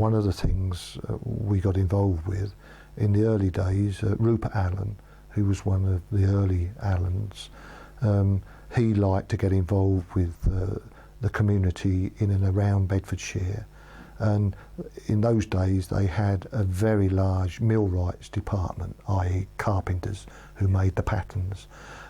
one of the things we got involved with in the early days, Rupert Allen, who was one of the early Allens, he liked to get involved with the community in and around Bedfordshire. And in those days they had a very large millwrights department, i.e. carpenters who made the patterns.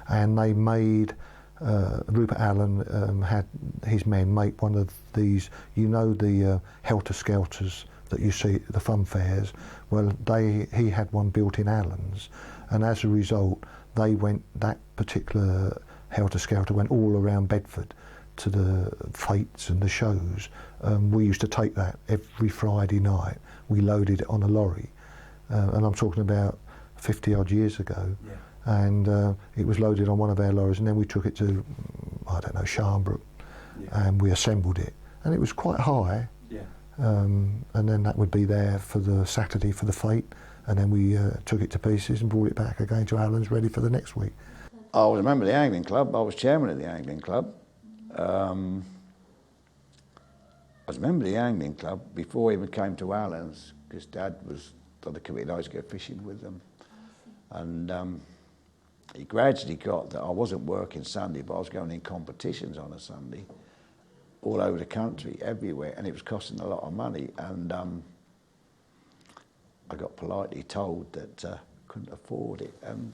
And they made, Rupert Allen had his men make one of these, you know, the helter-skelters that you see at the fun fairs. Well, he had one built in Allen's, and as a result that particular helter-skelter went all around Bedford to the fetes and the shows. We used to take that every Friday night. We loaded it on a lorry, and I'm talking about 50 odd years ago. Yeah. And it was loaded on one of our lorries, and then we took it to, I don't know, Sharnbrook, and we assembled it, and it was quite high. Yeah. And then that would be there for the Saturday for the fete, and then we took it to pieces and brought it back again to Allen's, ready for the next week. I was a member of the Angling Club. I was chairman of the Angling Club. I was a member of the Angling Club before I even came to Allen's, because Dad was on the committee and I used to go fishing with them. And he gradually got that I wasn't working Sunday, but I was going in competitions on a Sunday all over the country, everywhere, and it was costing a lot of money. And I got politely told that I couldn't afford it. And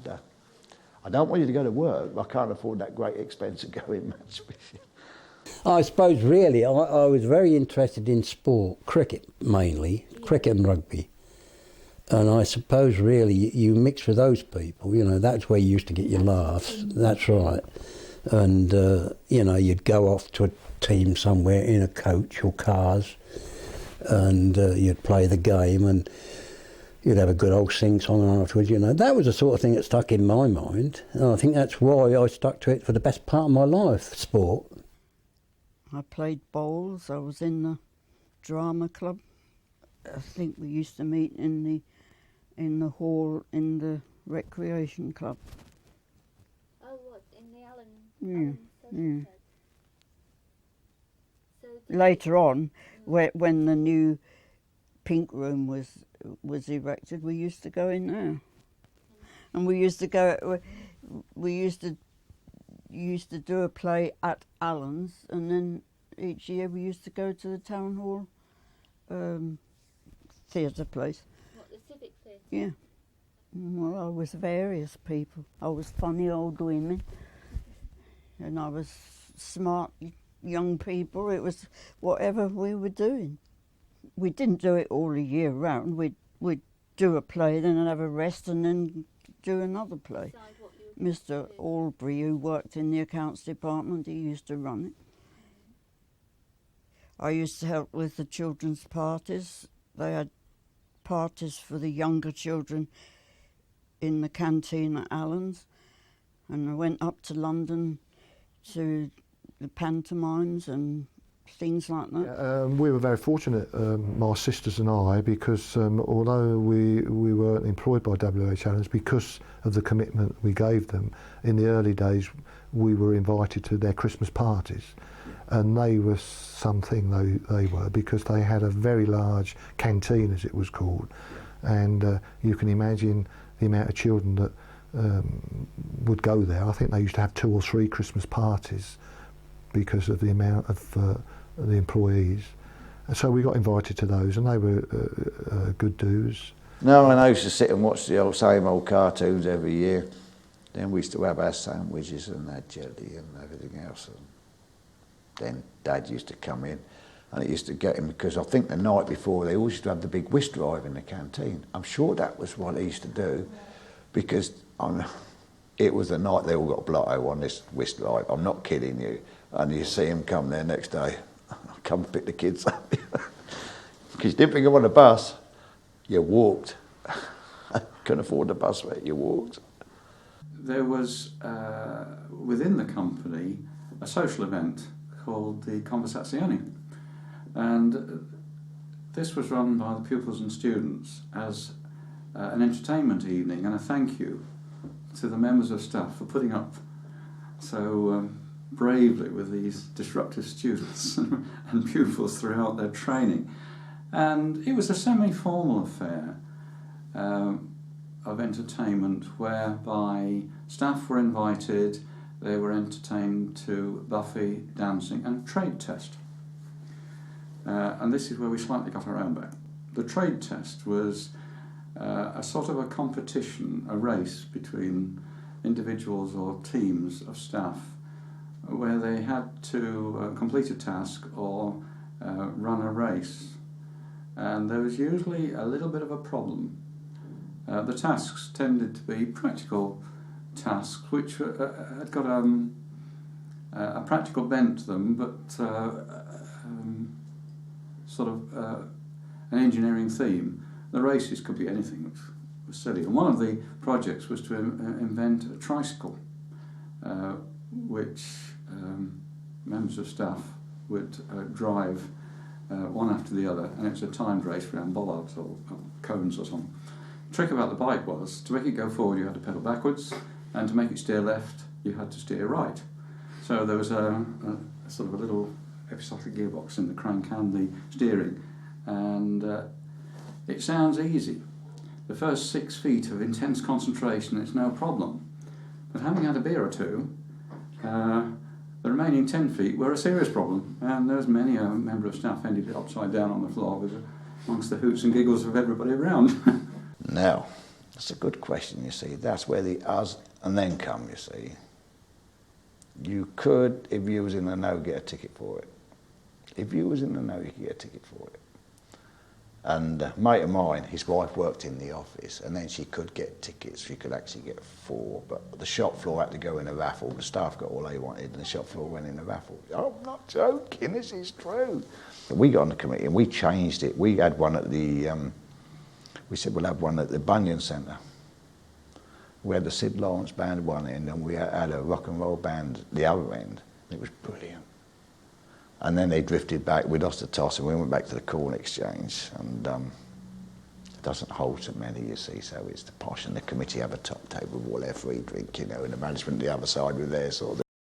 I don't want you to go to work, but I can't afford that great expense of going match fishing. I suppose really I was very interested in sport, cricket mainly, cricket and rugby. And I suppose really you mix with those people, you know, that's where you used to get your laughs, that's right. And, you know, you'd go off to a team somewhere in a coach or cars, and you'd play the game, and you'd have a good old sing-song afterwards, you know. That was the sort of thing that stuck in my mind, and I think that's why I stuck to it for the best part of my life, sport. I played bowls, I was in the drama club. I think we used to meet in the hall in the recreation club. Oh, what, in the Allen? Yeah. So later on, when the new pink room was erected, we used to go in there, and we used to do a play at Allen's, and then each year we used to go to the town hall theatre place. What, the civic theatre? Yeah. Well, I was various people. I was funny old women, and I was smart young people. It was whatever we were doing. We didn't do it all a year round. We'd do a play, then have a rest, and then do another play. Mr. Albury, who worked in the accounts department, he used to run it. I used to help with the children's parties. They had parties for the younger children in the canteen at Allen's, and I went up to London to the pantomimes and things like that. We were very fortunate, my sisters and I, because although we weren't employed by WH Allen's, because of the commitment we gave them, in the early days we were invited to their Christmas parties, and they were something, they were, because they had a very large canteen, as it was called, and you can imagine the amount of children that would go there. I think they used to have 2 or 3 Christmas parties because of the amount of the employees. And so we got invited to those, and they were good dues. No, and I used to sit and watch the same old cartoons every year. Then we used to have our sandwiches and our jelly and everything else. And then Dad used to come in, and it used to get him, because I think the night before they always used to have the big whist drive in the canteen. I'm sure that was what they used to do, because it was the night they all got blotto on this whist drive. I'm not kidding you. And you see him come there next day, come pick the kids up. Because you didn't think of on a bus, you walked. Couldn't afford the bus fare, you walked. There was, within the company, a social event called the Conversazione. And this was run by the pupils and students as an entertainment evening and a thank you to the members of staff for putting up so bravely with these disruptive students and pupils throughout their training. And it was a semi-formal affair of entertainment whereby staff were invited, they were entertained to buffet, dancing and trade test. And this is where we slightly got our own back. The trade test was a sort of a competition, a race between individuals or teams of staff where they had to complete a task or run a race. And there was usually a little bit of a problem. The tasks tended to be practical tasks which had got a practical bent to them, but sort of an engineering theme. The races could be anything, which was silly. And one of the projects was to invent a tricycle, which members of staff would drive one after the other, and it was a timed race around bollards or cones or something. The trick about the bike was, to make it go forward you had to pedal backwards, and to make it steer left you had to steer right. So there was a sort of a little episodic gearbox in the crank and the steering, and it sounds easy. The first 6 feet of intense concentration, it's no problem. But having had a beer or two, the remaining 10 feet were a serious problem, and there was many a member of staff ended upside down on the floor amongst the hoots and giggles of everybody around. Now, that's a good question, you see. That's where the us and then come, you see. You could, if you was in the know, get a ticket for it. If you was in the know, you could get a ticket for it. And a mate of mine, his wife worked in the office, and then she could get tickets. She could actually get 4, but the shop floor had to go in a raffle. The staff got all they wanted, and the shop floor went in a raffle. I'm not joking, this is true. But we got on the committee, and we changed it. We had one at the, we said we'll have one at the Bunyan Centre. We had the Sid Lawrence band at one end, and we had a rock and roll band at the other end. It was brilliant. And then they drifted back, we lost the toss, and we went back to the Corn Exchange. And it doesn't hold so many, you see, so it's the posh, and the committee have a top table with all their free drink, you know, and the management the other side with their sort of